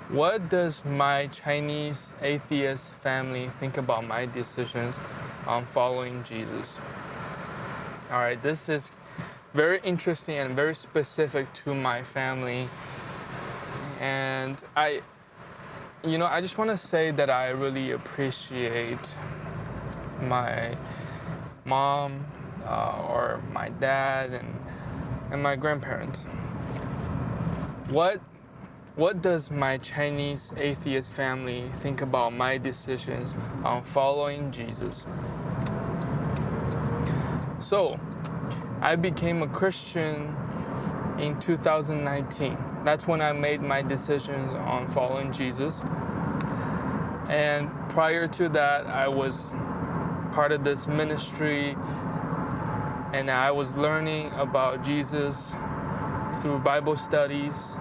What does my Chinese atheist family think about my decisions on following Jesus? All right, this is very interesting and very specific to my family. And I just want to say that I really appreciate my mom or my dad and my grandparents. What does my Chinese atheist family think about my decisions on following Jesus? So, I became a Christian in 2019. That's when I made my decisions on following Jesus. And prior to that, I was part of this ministry and I was learning about Jesus through Bible studies.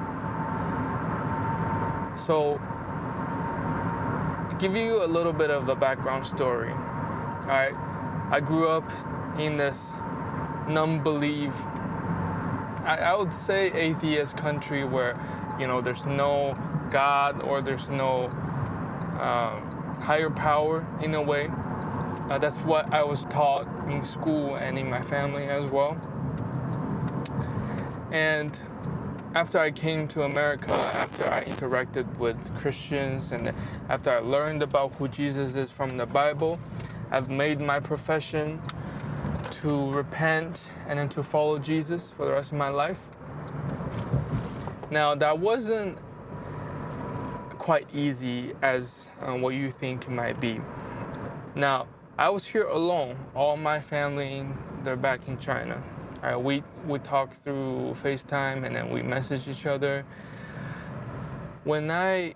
So, give you a little bit of a background story. All right, I grew up in this non-belief, I would say atheist country where, there's no God or there's no higher power in a way. That's what I was taught in school and in my family as well. And after I came to America, after I interacted with Christians, and after I learned about who Jesus is from the Bible, I've made my profession to repent and then to follow Jesus for the rest of my life. Now, that wasn't quite easy as what you think it might be. Now, I was here alone. All my family, they're back in China. We talk through FaceTime and then we message each other. When I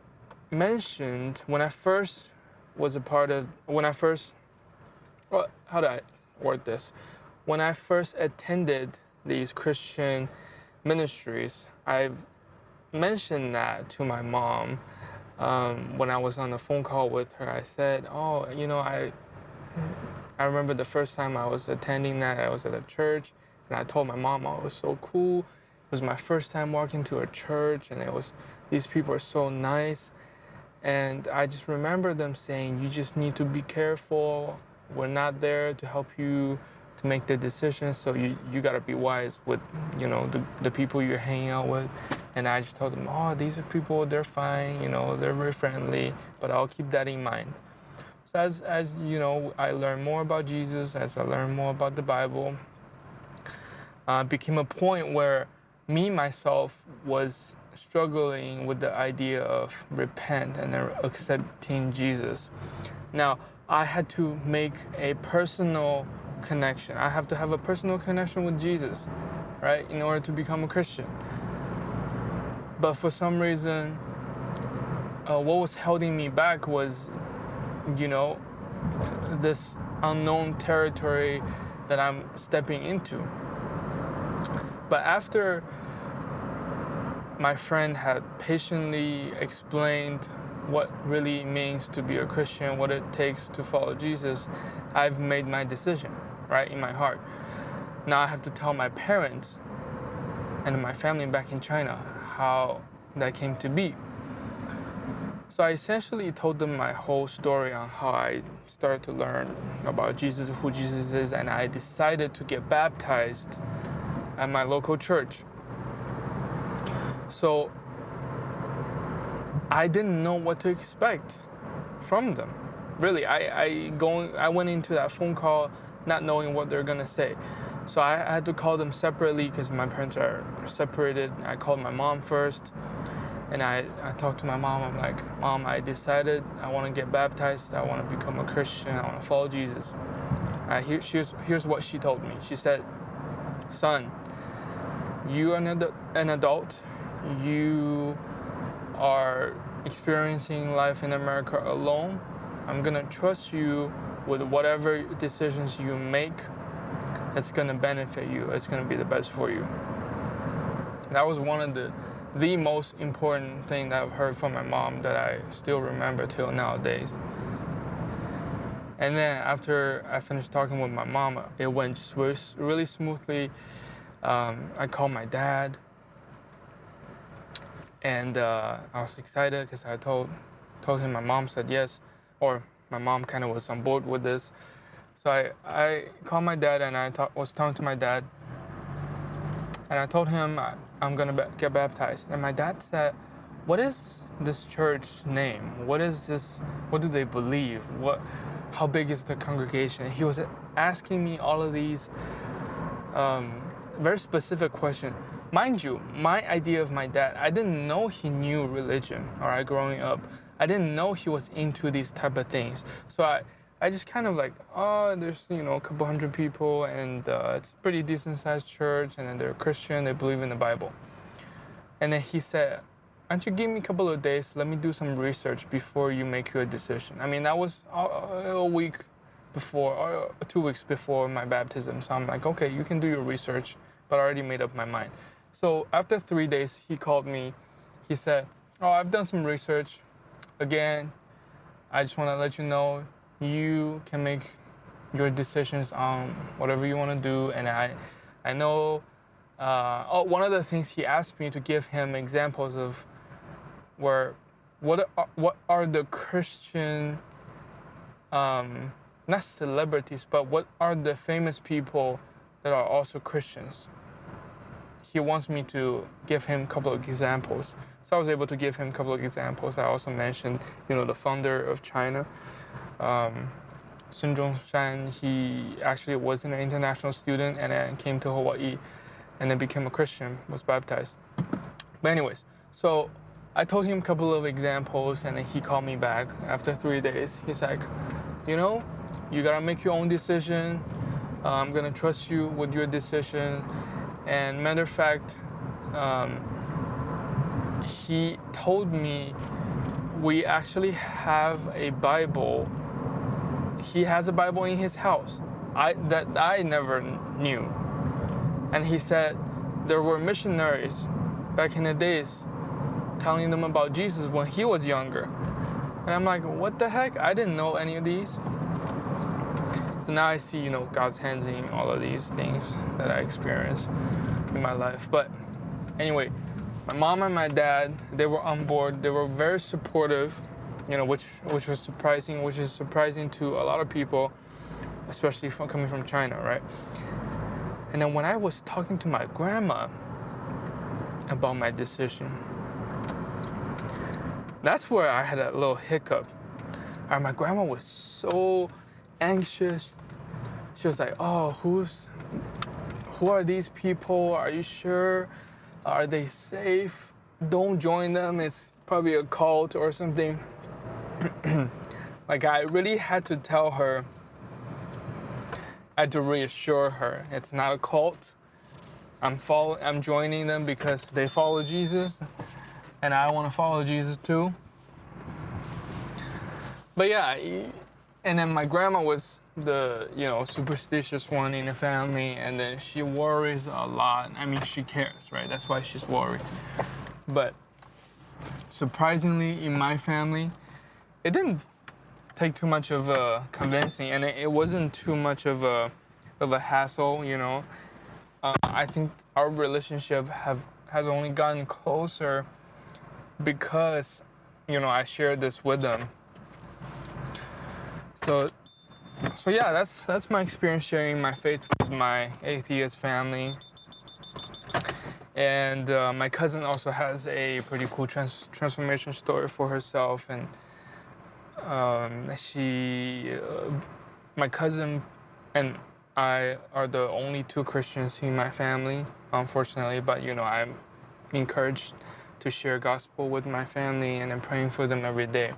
first attended these Christian ministries, I've mentioned that to my mom. When I was on a phone call with her, I said, I remember the first time I was attending that, I was at a church. And I told my mom, it was so cool. It was my first time walking to a church, and these people are so nice. And I just remember them saying, you just need to be careful. We're not there to help you to make the decisions, so you gotta be wise with, the people you're hanging out with. And I just told them, these are people, they're fine, they're very friendly, but I'll keep that in mind. So as I learned more about Jesus, as I learned more about the Bible, became a point where me, myself, was struggling with the idea of repent and accepting Jesus. Now, I had to make a personal connection. I have to have a personal connection with Jesus, right, in order to become a Christian. But for some reason, what was holding me back was, this unknown territory that I'm stepping into. But after my friend had patiently explained what really means to be a Christian, what it takes to follow Jesus, I've made my decision, right, in my heart. Now I have to tell my parents and my family back in China how that came to be. So I essentially told them my whole story on how I started to learn about Jesus, who Jesus is, and I decided to get baptized at my local church. So I didn't know what to expect from them. Really, I went into that phone call not knowing what they're gonna say. So I had to call them separately because my parents are separated. I called my mom first, and I talked to my mom. I'm like, Mom, I decided I want to get baptized. I want to become a Christian. I want to follow Jesus. Here's what she told me. She said, son, you are an adult. You are experiencing life in America alone. I'm going to trust you with whatever decisions you make. It's going to benefit you. It's going to be the best for you. That was one of the most important thing that I've heard from my mom that I still remember till nowadays. And then after I finished talking with my mom, it went just really smoothly. I called my dad, And I was excited because I told him my mom said yes, or my mom kind of was on board with this. So I called my dad and I was talking to my dad, and I told him I'm gonna get baptized. And my dad said, "What is this church's name? What is this? What do they believe? How big is the congregation?" He was asking me all of these very specific questions. Mind you, my idea of my dad, I didn't know he knew religion. All right, growing up, I didn't know he was into these type of things. So I just kind of like, oh, there's a couple hundred people, and it's a pretty decent sized church, and then they're Christian, they believe in the Bible. And then he said, "Why don't you give me a couple of days? Let me do some research before you make your decision." I mean, that was a week before, or 2 weeks before my baptism. So I'm like, okay, you can do your research, but I already made up my mind. So after 3 days, he called me. He said, "Oh, I've done some research. Again, I just want to let you know you can make your decisions on whatever you want to do. And I know." One of the things he asked me to give him examples of what are the Christian, not celebrities, but what are the famous people that are also Christians. He wants me to give him a couple of examples. So I was able to give him a couple of examples. I also mentioned, the founder of China, Sun Zhongshan. He actually was an international student and then came to Hawaii and then became a Christian, was baptized. But anyways, so I told him a couple of examples, and then he called me back after 3 days. He's like, you gotta make your own decision. I'm gonna trust you with your decision. And matter of fact, he told me we actually have a Bible. He has a Bible in his house that I never knew. And he said there were missionaries back in the days telling them about Jesus when he was younger. And I'm like, what the heck? I didn't know any of these. And now I see, God's hands in all of these things that I experienced in my life. But anyway, my mom and my dad, they were on board. They were very supportive, which was surprising, which is surprising to a lot of people, especially coming from China, right? And then when I was talking to my grandma about my decision, that's where I had a little hiccup. And my grandma was so anxious. She was like, "Oh, who are these people? Are you sure? Are they safe? Don't join them. It's probably a cult or something." Like, I really had to tell her, I had to reassure her, it's not a cult. I'm joining them because they follow Jesus, and I want to follow Jesus too. But yeah, and then my grandma was the superstitious one in the family, and then she worries a lot. I mean, she cares, right? That's why she's worried. But surprisingly, in my family, it didn't take too much of a convincing, and it wasn't too much of a hassle. I think our relationship has only gotten closer because I shared this with them. So yeah, that's my experience sharing my faith with my atheist family. And my cousin also has a pretty cool transformation story for herself, and my cousin and I are the only two Christians in my family, unfortunately. But I'm encouraged to share gospel with my family, and I'm praying for them every day.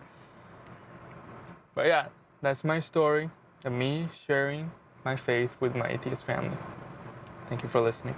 But yeah, that's my story of me sharing my faith with my atheist family. Thank you for listening.